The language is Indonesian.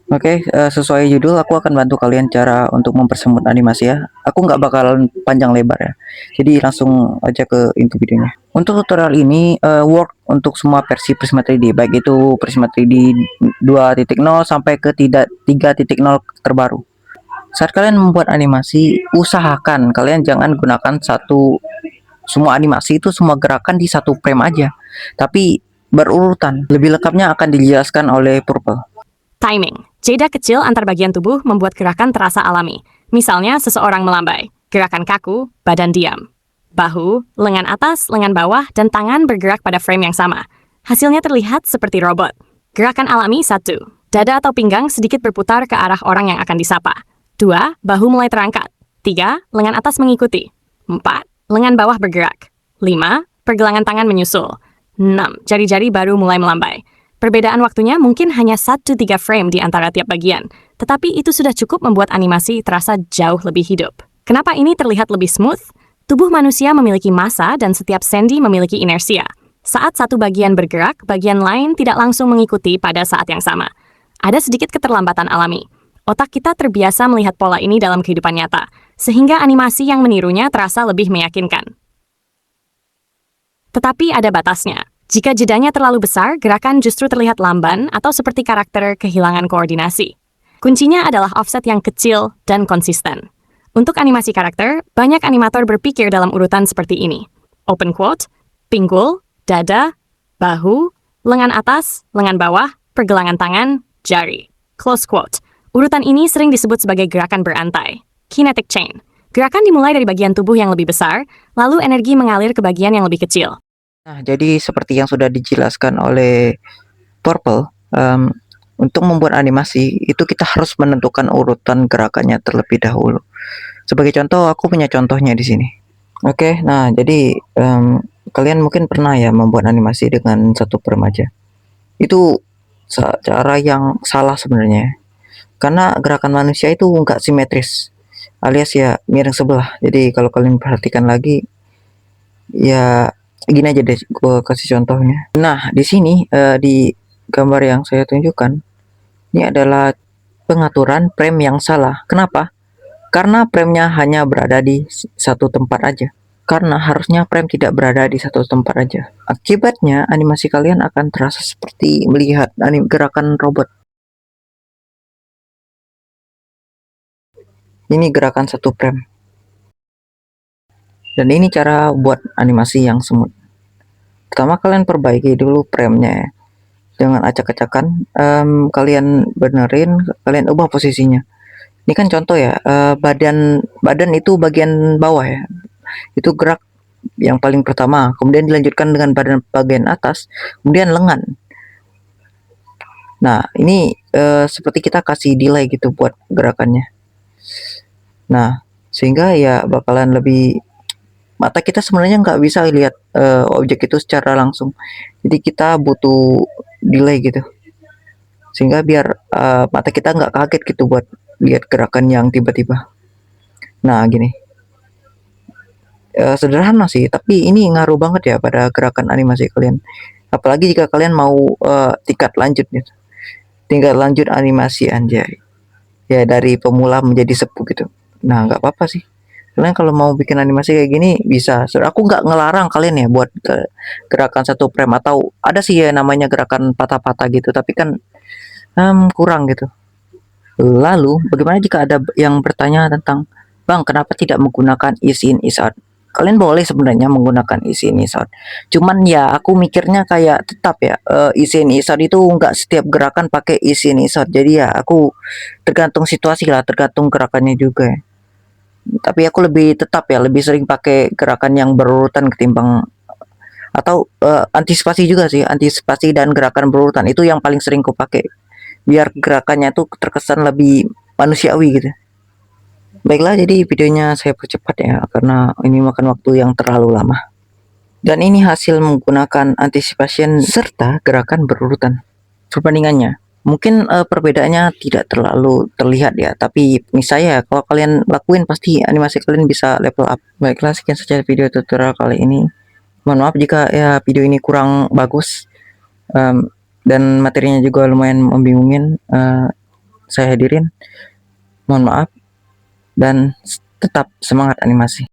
Oke, sesuai judul aku akan bantu kalian cara untuk mempersembut animasi ya. Aku nggak bakalan panjang lebar ya. Jadi langsung aja ke inti videonya. Untuk tutorial ini work untuk semua versi Prisma 3D, baik itu Prisma 3D 2.0 sampai ke 3.0 terbaru. Saat kalian membuat animasi, usahakan kalian jangan gunakan semua animasi itu semua gerakan di satu frame aja, tapi berurutan. Lebih lengkapnya akan dijelaskan oleh Purple. Timing. Jeda kecil antar bagian tubuh membuat gerakan terasa alami. Misalnya seseorang melambai, gerakan kaku, badan diam. Bahu, lengan atas, lengan bawah, dan tangan bergerak pada frame yang sama. Hasilnya terlihat seperti robot. Gerakan alami 1. Dada atau pinggang sedikit berputar ke arah orang yang akan disapa. 2. Bahu mulai terangkat. 3. Lengan atas mengikuti. 4. Lengan bawah bergerak. 5. Pergelangan tangan menyusul. 6. Jari-jari baru mulai melambai. Perbedaan waktunya mungkin hanya 1-3 frame di antara tiap bagian, tetapi itu sudah cukup membuat animasi terasa jauh lebih hidup. Kenapa ini terlihat lebih smooth? Tubuh manusia memiliki massa dan setiap sendi memiliki inersia. Saat satu bagian bergerak, bagian lain tidak langsung mengikuti pada saat yang sama. Ada sedikit keterlambatan alami. Otak kita terbiasa melihat pola ini dalam kehidupan nyata, sehingga animasi yang menirunya terasa lebih meyakinkan. Tetapi ada batasnya. Jika jedanya terlalu besar, gerakan justru terlihat lamban atau seperti karakter kehilangan koordinasi. Kuncinya adalah offset yang kecil dan konsisten. Untuk animasi karakter, banyak animator berpikir dalam urutan seperti ini. Open quote, pinggul, dada, bahu, lengan atas, lengan bawah, pergelangan tangan, jari. Close quote. Urutan ini sering disebut sebagai gerakan berantai. Kinetic chain. Gerakan dimulai dari bagian tubuh yang lebih besar, lalu energi mengalir ke bagian yang lebih kecil. Nah, jadi seperti yang sudah dijelaskan oleh Purple, untuk membuat animasi itu kita harus menentukan urutan gerakannya terlebih dahulu. Sebagai contoh, aku punya contohnya di sini. Oke, nah jadi kalian mungkin pernah ya membuat animasi dengan satu frame aja. Itu cara yang salah sebenarnya, karena gerakan manusia itu nggak simetris, alias ya miring sebelah. Jadi kalau kalian perhatikan lagi, ya gini aja deh, gue kasih contohnya. Nah, di sini di gambar yang saya tunjukkan, ini adalah pengaturan frame yang salah. Kenapa? Karena frame-nya hanya berada di satu tempat aja. Karena harusnya frame tidak berada di satu tempat aja. Akibatnya animasi kalian akan terasa seperti melihat gerakan robot. Ini gerakan satu frame. Dan ini cara buat animasi yang smooth. Pertama kalian perbaiki dulu frame-nya ya. Jangan acak-acakan, kalian benerin, kalian ubah posisinya. Ini kan contoh ya, badan itu bagian bawah ya, itu gerak yang paling pertama, kemudian dilanjutkan dengan bagian atas, kemudian lengan. Nah, ini seperti kita kasih delay gitu buat gerakannya. Nah, sehingga ya bakalan lebih, mata kita sebenarnya nggak bisa lihat objek itu secara langsung, jadi kita butuh delay gitu, sehingga biar mata kita nggak kaget gitu buat lihat gerakan yang tiba-tiba. Nah, gini, sederhana sih, tapi ini ngaruh banget ya pada gerakan animasi kalian. Apalagi jika kalian mau tingkat lanjut gitu, tingkat lanjut animasi anjay, ya dari pemula menjadi sepuh gitu. Nah, nggak apa-apa sih, kalian kalau mau bikin animasi kayak gini bisa. Aku nggak ngelarang kalian ya buat gerakan satu frame, atau ada sih ya namanya gerakan patah-patah gitu, tapi kan kurang gitu. Lalu bagaimana jika ada yang bertanya tentang, Bang, kenapa tidak menggunakan ease in ease out? Kalian boleh sebenarnya menggunakan ease in ease out. Cuman ya aku mikirnya kayak tetap ya, ease in ease out itu nggak setiap gerakan pakai ease in ease out. Jadi ya aku tergantung situasi lah, tergantung gerakannya juga ya. Tapi aku lebih tetap ya lebih sering pakai gerakan yang berurutan ketimbang, atau antisipasi juga sih, antisipasi dan gerakan berurutan itu yang paling sering ku pakai biar gerakannya tuh terkesan lebih manusiawi gitu. Baiklah, jadi videonya saya percepat ya karena ini makan waktu yang terlalu lama. Dan ini hasil menggunakan anticipation serta gerakan berurutan. Perbandingannya, mungkin perbedaannya tidak terlalu terlihat ya, tapi misalnya kalau kalian lakuin pasti animasi kalian bisa level up. Baiklah, sekian saja video tutorial kali ini. Mohon maaf jika ya video ini kurang bagus, dan materinya juga lumayan membingungin. saya hadirin. Mohon maaf dan tetap semangat animasi.